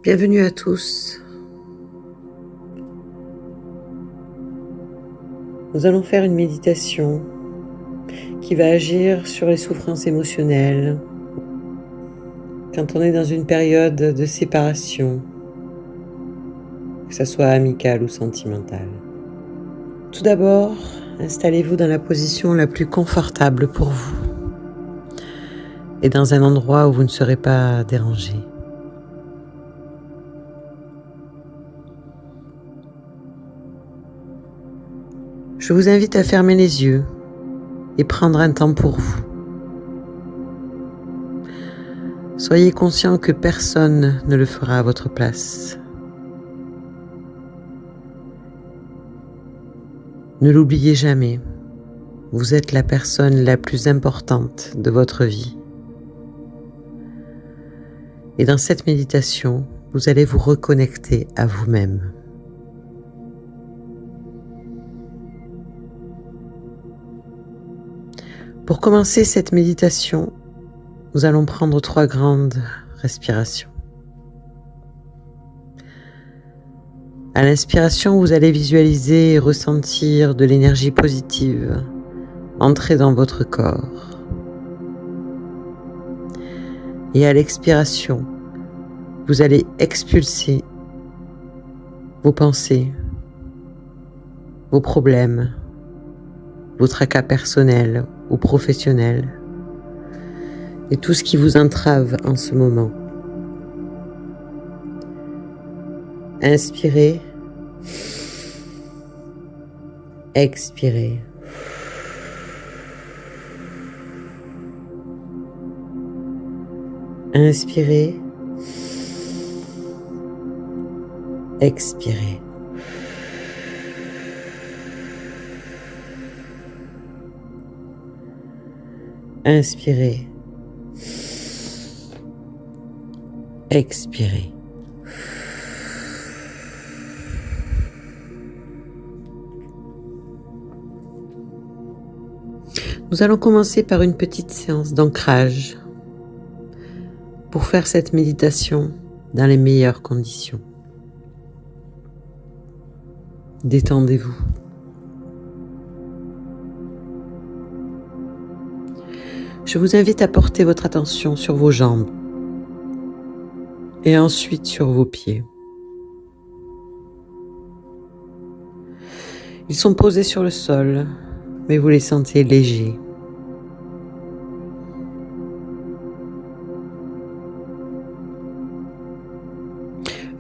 Bienvenue à tous. Nous allons faire une méditation qui va agir sur les souffrances émotionnelles quand on est dans une période de séparation, que ce soit amicale ou sentimentale. Tout d'abord, installez-vous dans la position la plus confortable pour vous et dans un endroit où vous ne serez pas dérangé. Je vous invite à fermer les yeux et prendre un temps pour vous. Soyez conscient que personne ne le fera à votre place. Ne l'oubliez jamais, vous êtes la personne la plus importante de votre vie. Et dans cette méditation, vous allez vous reconnecter à vous-même. Pour commencer cette méditation, nous allons prendre 3 grandes respirations. À l'inspiration, vous allez visualiser et ressentir de l'énergie positive entrer dans votre corps. Et à l'expiration, vous allez expulser vos pensées, vos problèmes, vos tracas personnels ou professionnels et tout ce qui vous entrave en ce moment. Inspirez, expirez. Inspirez, expirez. Inspirez, expirez. Nous allons commencer par une petite séance d'ancrage pour faire cette méditation dans les meilleures conditions. Détendez-vous. Je vous invite à porter votre attention sur vos jambes et ensuite sur vos pieds. Ils sont posés sur le sol, mais vous les sentez légers.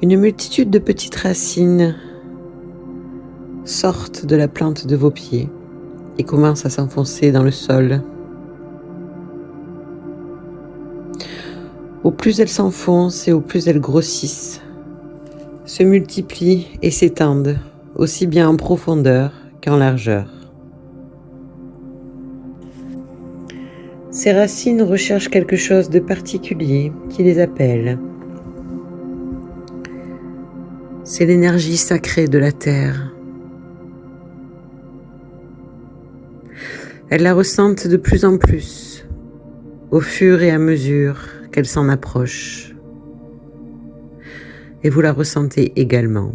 Une multitude de petites racines sortent de la plante de vos pieds et commencent à s'enfoncer dans le sol. Au plus elles s'enfoncent et au plus elles grossissent, se multiplient et s'étendent, aussi bien en profondeur qu'en largeur. Ces racines recherchent quelque chose de particulier qui les appelle. C'est l'énergie sacrée de la terre. Elles la ressentent de plus en plus, au fur et à mesure qu'elle s'en approche. Et vous la ressentez également.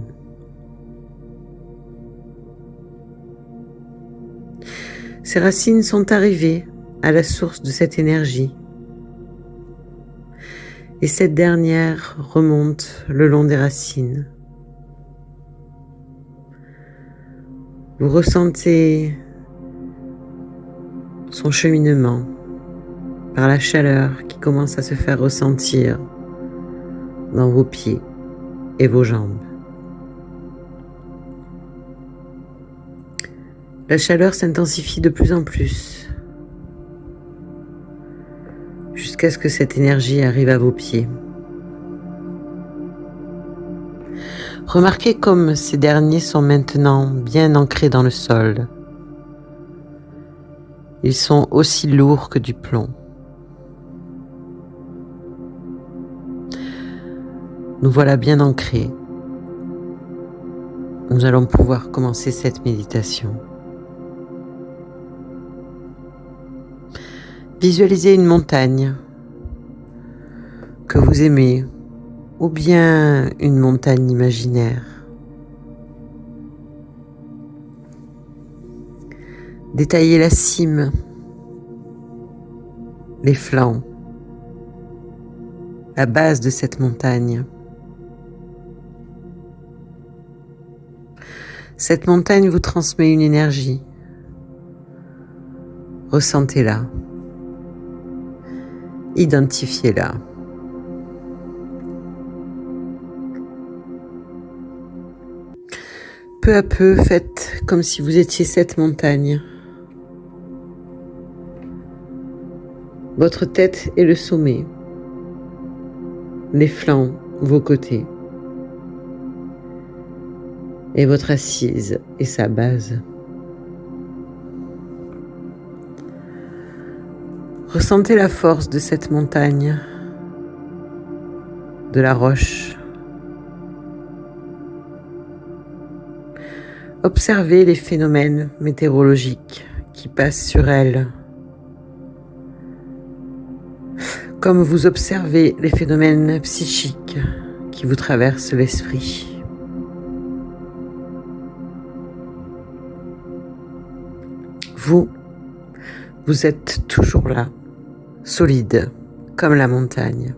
Ces racines sont arrivées à la source de cette énergie. Et cette dernière remonte le long des racines. Vous ressentez son cheminement par la chaleur qui commence à se faire ressentir dans vos pieds et vos jambes. La chaleur s'intensifie de plus en plus jusqu'à ce que cette énergie arrive à vos pieds. Remarquez comme ces derniers sont maintenant bien ancrés dans le sol. Ils sont aussi lourds que du plomb. Nous voilà bien ancrés. Nous allons pouvoir commencer cette méditation. Visualisez une montagne que vous aimez ou bien une montagne imaginaire. Détaillez la cime, les flancs, la base de cette montagne. Cette montagne vous transmet une énergie. Ressentez-la. Identifiez-la. Peu à peu, faites comme si vous étiez cette montagne. Votre tête est le sommet, les flancs, vos côtés, et votre assise est sa base. Ressentez la force de cette montagne, de la roche. Observez les phénomènes météorologiques qui passent sur elle, comme vous observez les phénomènes psychiques qui vous traversent l'esprit. Vous êtes toujours là, solide comme la montagne.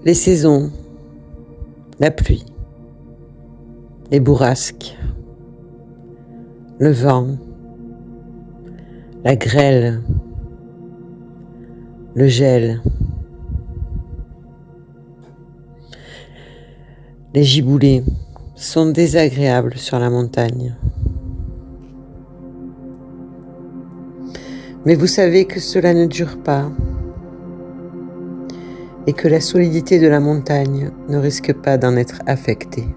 Les saisons, la pluie, les bourrasques, le vent, la grêle, le gel, les giboulées sont désagréables sur la montagne. Mais vous savez que cela ne dure pas et que la solidité de la montagne ne risque pas d'en être affectée.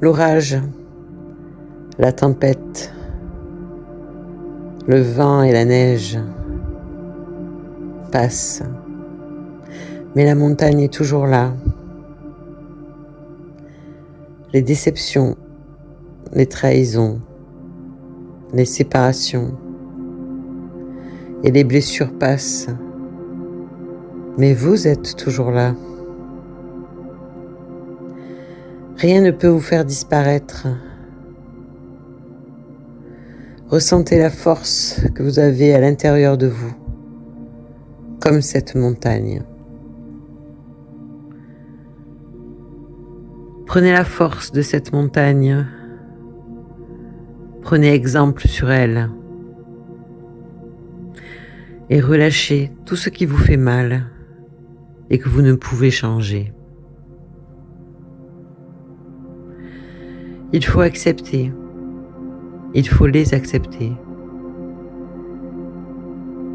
L'orage, la tempête, le vent et la neige passent, mais la montagne est toujours là. Les déceptions, les trahisons, les séparations et les blessures passent, mais vous êtes toujours là. Rien ne peut vous faire disparaître. Ressentez la force que vous avez à l'intérieur de vous, comme cette montagne. Prenez la force de cette montagne. Prenez exemple sur elle. Et relâchez tout ce qui vous fait mal et que vous ne pouvez changer. Il faut accepter. Il faut les accepter.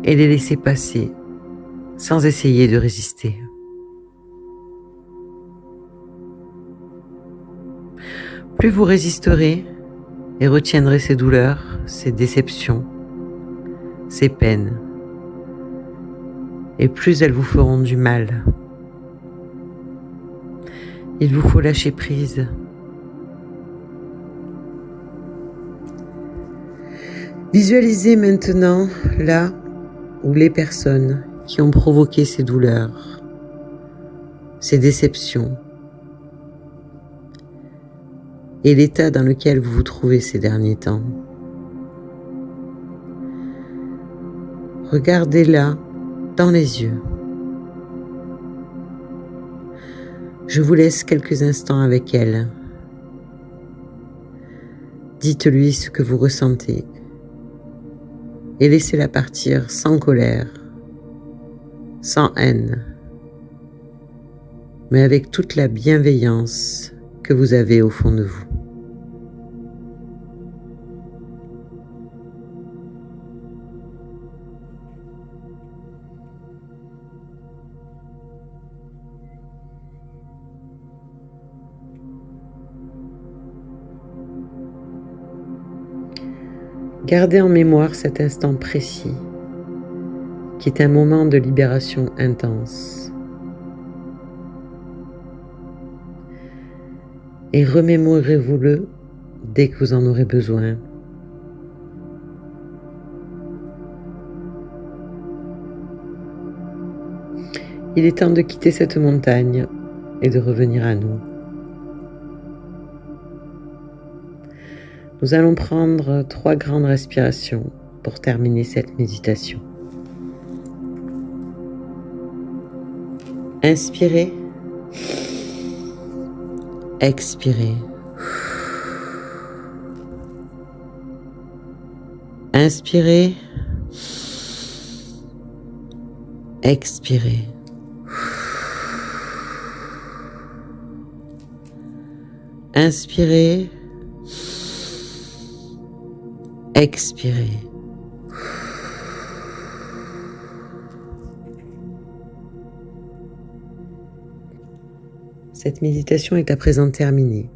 Et les laisser passer sans essayer de résister. Plus vous résisterez et retiendrez ces douleurs, ces déceptions, ces peines, et plus elles vous feront du mal. Il vous faut lâcher prise. Visualisez maintenant là où les personnes qui ont provoqué ces douleurs, ces déceptions, et l'état dans lequel vous vous trouvez ces derniers temps. Regardez-la dans les yeux. Je vous laisse quelques instants avec elle. Dites-lui ce que vous ressentez et laissez-la partir sans colère, sans haine, mais avec toute la bienveillance que vous avez au fond de vous. Gardez en mémoire cet instant précis, qui est un moment de libération intense. Et remémorez-vous-le dès que vous en aurez besoin. Il est temps de quitter cette montagne et de revenir à nous. Nous allons prendre 3 grandes respirations pour terminer cette méditation. Inspirez, expirez. Inspirez, expirez. Inspirez, expirez. Cette méditation est à présent terminée.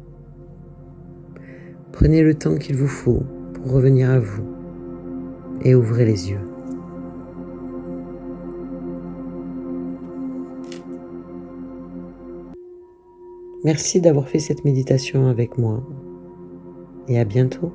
Prenez le temps qu'il vous faut pour revenir à vous et ouvrez les yeux. Merci d'avoir fait cette méditation avec moi et à bientôt.